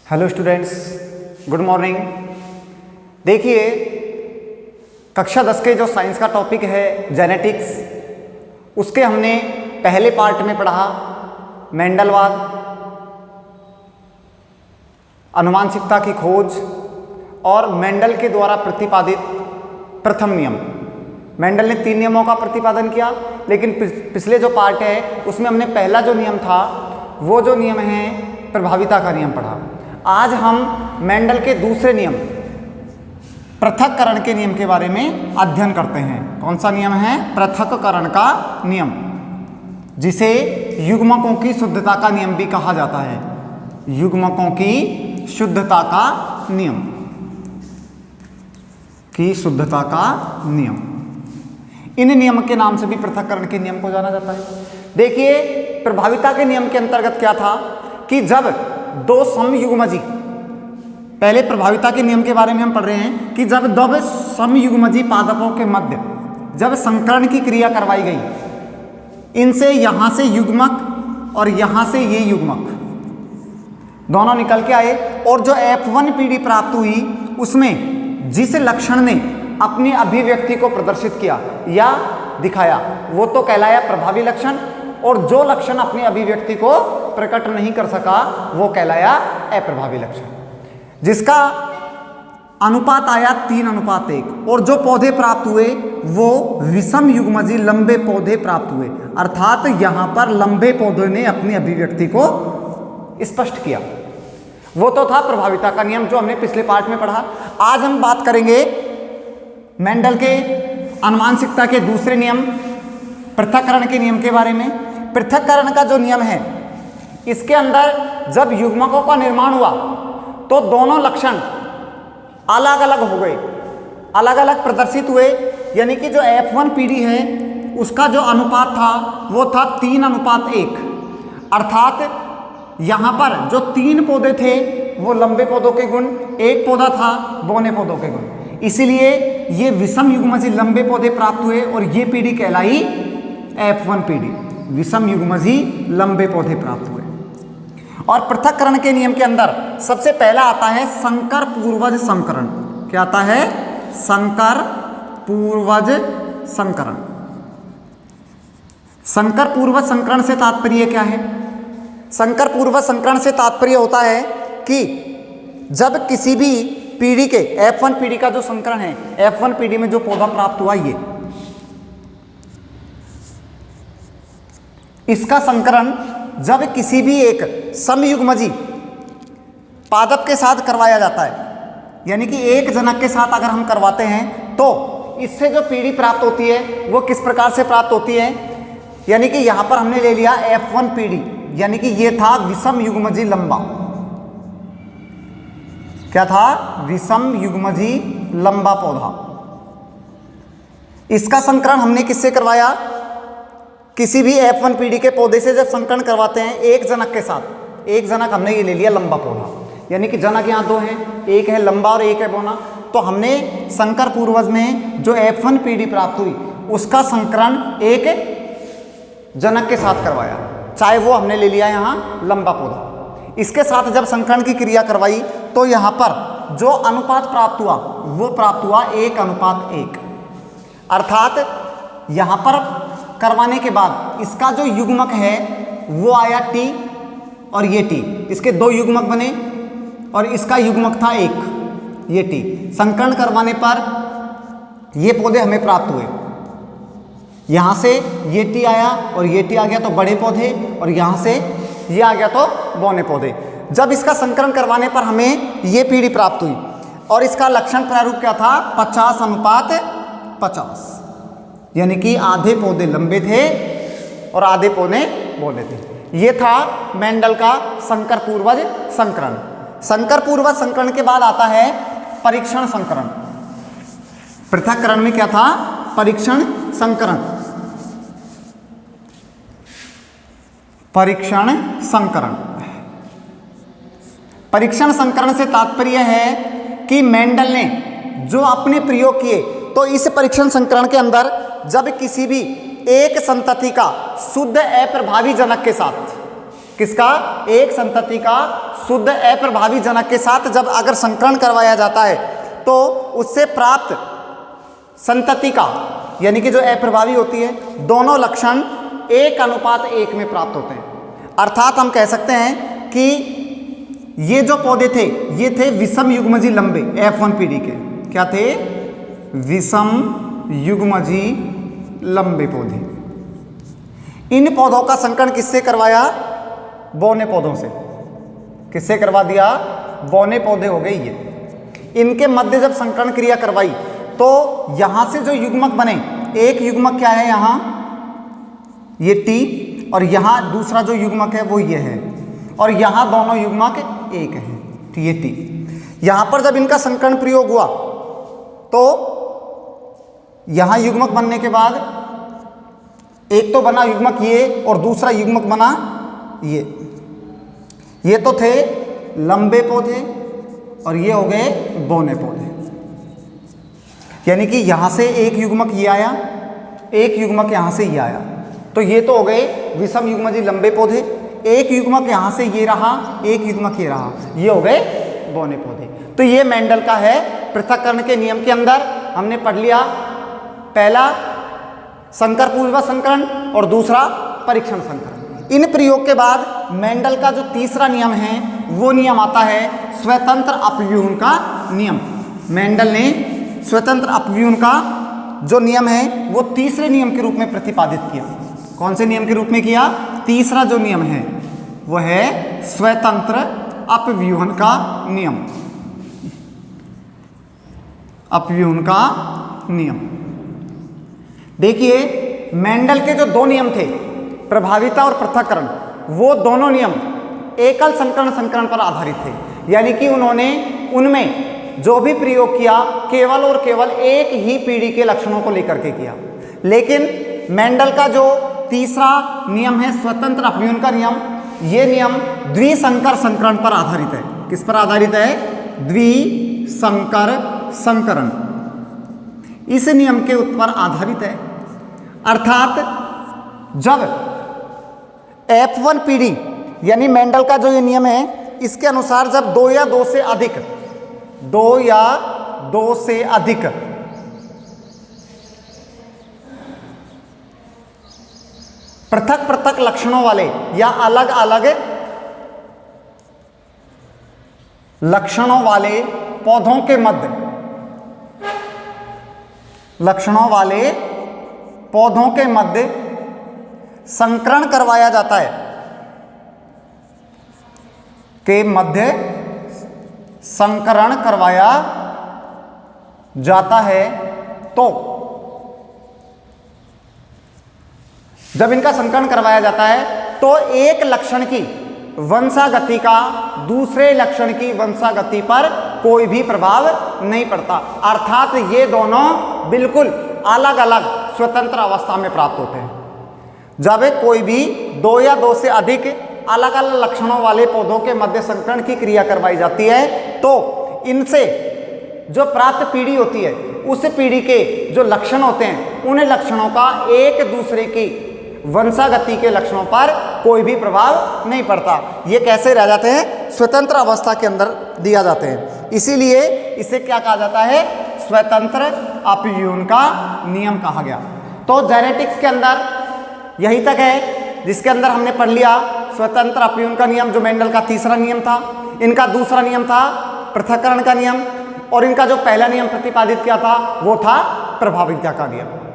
Hello students, good morning. देखिए, कक्षा 10 के जो साइंस का टॉपिक है जेनेटिक्स, उसके हमने पहले पार्ट में पढ़ा मेंडलवाद, आनुवांशिकता की खोज और मेंडल के द्वारा प्रतिपादित प्रथम नियम। मेंडल ने 3 नियमों का प्रतिपादन किया, लेकिन पिछले जो पार्ट है उसमें हमने पहला जो नियम था वो जो नियम है प्रभाविता का नियम पढ़ा। आज हम मेंडल के दूसरे नियम पृथक्करण के नियम के बारे में अध्ययन करते हैं। कौन सा नियम है? पृथक्करण का नियम, जिसे युग्मकों की शुद्धता का नियम भी कहा जाता है। युग्मकों की शुद्धता का नियम, की शुद्धता का नियम, इन नियम के नाम से भी पृथक्करण के नियम को जाना जाता है। देखिए, प्रभाविता के नियम के अंतर्गत क्या था कि जब दो समयुग्मजी, पहले प्रभाविता के नियम के बारे में हम पढ़ रहे हैं कि जब दो समयुग्मजी पादपों के मध्य जब संकरण की क्रिया करवाई गई, इनसे यहां से युग्मक और यहां से ये युग्मक दोनों निकल के आए, और जो F1 पीढ़ी प्राप्त हुई उसमें जिस लक्षण ने अपनी अभिव्यक्ति को प्रदर्शित किया या दिखाया वो तो कहलाया प्रभावी लक्षण, और जो लक्षण अपनी अभिव्यक्ति को प्रकट नहीं कर सका वो कहलाया अप्रभावी लक्षण, जिसका अनुपात आया 3:1। और जो पौधे प्राप्त हुए वो विषम युग्मजी लंबे पौधे प्राप्त हुए, अर्थात यहां पर लंबे पौधे ने अपनी अभिव्यक्ति को स्पष्ट किया। वो तो था प्रभाविता का नियम जो हमने पिछले पार्ट में पढ़ा। आज हम बात करेंगे मेंडल के आनुवांशिकता के दूसरे नियम पृथक्करण के नियम के बारे में। पृथक्करण का जो नियम है, इसके अंदर जब युग्मकों का निर्माण हुआ तो दोनों लक्षण अलग अलग हो गए, अलग अलग प्रदर्शित हुए, यानी कि जो F1 पीढ़ी है उसका जो अनुपात था वो था 3:1, अर्थात यहां पर जो 3 पौधे थे वो लंबे पौधों के गुण, एक पौधा था बौने पौधों के गुण, इसीलिए ये विषम युग्मजी लंबे पौधे प्राप्त हुए और ये पीढ़ी कहलाई F1 पीढ़ी, विषम युग्मजी लंबे पौधे प्राप्त हुए। और पृथक्करण के नियम के अंदर सबसे पहला आता है संकर पूर्वज संकरण। क्या आता है? संकर पूर्वज संकरण। संकर पूर्वज संकरण से तात्पर्य क्या है? संकर पूर्वज संकरण से तात्पर्य होता है कि जब किसी भी पीढ़ी के F1 पीढ़ी का जो संकरण है, F1 पीढ़ी में जो पौधा प्राप्त हुआ ये, इसका संकरण जब किसी भी एक समयुग्मजी पादप के साथ करवाया जाता है, यानी कि एक जनक के साथ अगर हम करवाते हैं तो इससे जो पीढ़ी प्राप्त होती है वो किस प्रकार से प्राप्त होती है, यानी कि यहां पर हमने ले लिया F1 पीढ़ी, यानी कि ये था विषम युग्मजी लंबा। क्या था? विषम युग्मजी लंबा पौधा। इसका संकरण हमने किससे करवाया? किसी भी F1 पीढ़ी के पौधे से जब संकरण करवाते हैं एक जनक के साथ, एक जनक हमने ये ले लिया लंबा पौधा, यानी कि जनक यहाँ 2 हैं, एक है लंबा और एक है बौना, तो हमने संकर पूर्वज में जो F1 पीढ़ी प्राप्त हुई उसका संकरण एक जनक के साथ करवाया, चाहे वो हमने ले लिया यहाँ लंबा पौधा। इसके साथ जब संकरण की क्रिया करवाई तो यहाँ पर जो अनुपात प्राप्त हुआ वो प्राप्त हुआ 1:1, अर्थात यहाँ पर करवाने के बाद इसका जो युग्मक है वो आया T और ये T, इसके 2 युग्मक बने और इसका युग्मक था 1, ये T। संकरण करवाने पर ये पौधे हमें प्राप्त हुए, यहां से ये T आया और ये T आ गया तो बड़े पौधे, और यहां से ये आ गया तो बौने पौधे। जब इसका संकरण करवाने पर हमें ये पीढ़ी प्राप्त हुई और इसका लक्षण प्रारूप क्या था? 50:50, यानी कि आधे पौधे लंबे थे और आधे पौधे बौने थे। ये था मेंडल का संकर पूर्वज संकरण। संकर पूर्वज संकरण के बाद आता है परीक्षण संकरण। पृथक्करण में क्या था? परीक्षण संकरण। परीक्षण संकरण, परीक्षण संकरण से तात्पर्य है कि मेंडल ने जो अपने प्रयोग किए, तो इस परीक्षण संकरण के अंदर जब किसी भी एक संतति का शुद्ध अप्रभावी जनक के साथ, किसका? एक संतति का शुद्ध अप्रभावी जनक के साथ जब अगर संकरण करवाया जाता है तो उससे प्राप्त संतति का, यानी कि जो अप्रभावी होती है, दोनों लक्षण 1:1 में प्राप्त होते हैं। अर्थात हम कह सकते हैं कि ये जो पौधे थे ये थे विषम युग्मजी लंबे F1 पीढ़ी के। क्या थे? विषम युग्मजी लंबे पौधे। इन पौधों का संकरण किससे करवाया? बौने पौधों से। किससे करवा दिया? बौने पौधे हो गए ये। इनके मध्य जब संकरण क्रिया करवाई तो यहां से जो युग्मक बने, एक युग्मक क्या है यहां, ये T, और यहां दूसरा जो युग्मक है वो ये है, और यहां दोनों युग्मक एक है, ये T। यहां पर जब इनका संकरण प्रयोग हुआ तो यहां युग्मक बनने के बाद एक तो बना युग्मक ये और दूसरा युग्मक बना ये तो थे लंबे पौधे और ये हो गए बौने पौधे। यानी कि यहां से एक युग्मक ये आया, एक युग्मक यहां से ये आया, तो ये तो हो गए विषम युग्मजी लंबे पौधे। एक युग्मक यहां से ये रहा, एक युग्मक ये रहा, ये हो गए बौने पौधे। तो ये मेंडल का है पृथक्करण के नियम के अंदर हमने पढ़ लिया, पहला संकर पूर्व संकरण और दूसरा परीक्षण संकरण। इन प्रयोग के बाद मेंडल का जो तीसरा नियम है वो नियम आता है स्वतंत्र अपव्यूहन का नियम। मेंडल ने स्वतंत्र अपव्यूहन का जो नियम है वो तीसरे नियम के रूप में प्रतिपादित किया। कौन से नियम के रूप में किया? तीसरा जो नियम है वो है स्वतंत्र अपव्यूहन का नियम। अपव्यूहन का नियम। देखिए मेंडल के जो दो नियम थे, प्रभाविता और पृथक्करण, वो दोनों नियम एकल संकरण पर आधारित थे। यानी कि उन्होंने उनमें जो भी प्रयोग किया केवल और केवल एक ही पीढ़ी के लक्षणों को लेकर के किया। लेकिन मेंडल का जो तीसरा नियम है स्वतंत्र अपव्यूहन का नियम, ये नियम द्विसंकर संकरण पर आधारित है। किस पर आधारित है? द्विसंकर संकरण। इस नियम के ऊपर आधारित है। अर्थात जब F1 पीढ़ी यानी मेंडल का जो ये नियम है इसके अनुसार जब दो या दो से अधिक पृथक पृथक लक्षणों वाले या अलग अलग लक्षणों वाले पौधों के मध्य संकरण करवाया जाता है, के मध्य संकरण करवाया जाता है, तो जब इनका संकरण करवाया जाता है तो एक लक्षण की वंशागति का दूसरे लक्षण की वंशागति पर कोई भी प्रभाव नहीं पड़ता। अर्थात ये दोनों बिल्कुल अलग अलग स्वतंत्र अवस्था में प्राप्त होते हैं। जब कोई भी दो या दो से अधिक अलग अलग लक्षणों वाले पौधों के मध्य संकरण की क्रिया करवाई जाती है तो इनसे जो प्राप्त पीढ़ी होती है उस पीढ़ी के जो लक्षण होते हैं उन लक्षणों का एक दूसरे की वंशागति के लक्षणों पर कोई भी प्रभाव नहीं पड़ता। ये कैसे रह जाते हैं? स्वतंत्र अवस्था के अंदर दिया जाते हैं। इसीलिए इसे क्या कहा जाता है? स्वतंत्र अपव्यूहन का नियम कहा गया। तो जेनेटिक्स के अंदर यही तक है जिसके अंदर हमने पढ़ लिया स्वतंत्र अपव्यूहन का नियम जो मेंडल का तीसरा नियम था। इनका दूसरा नियम था पृथक्करण का नियम और इनका जो पहला नियम प्रतिपादित किया था वो था प्रभाविता का नियम।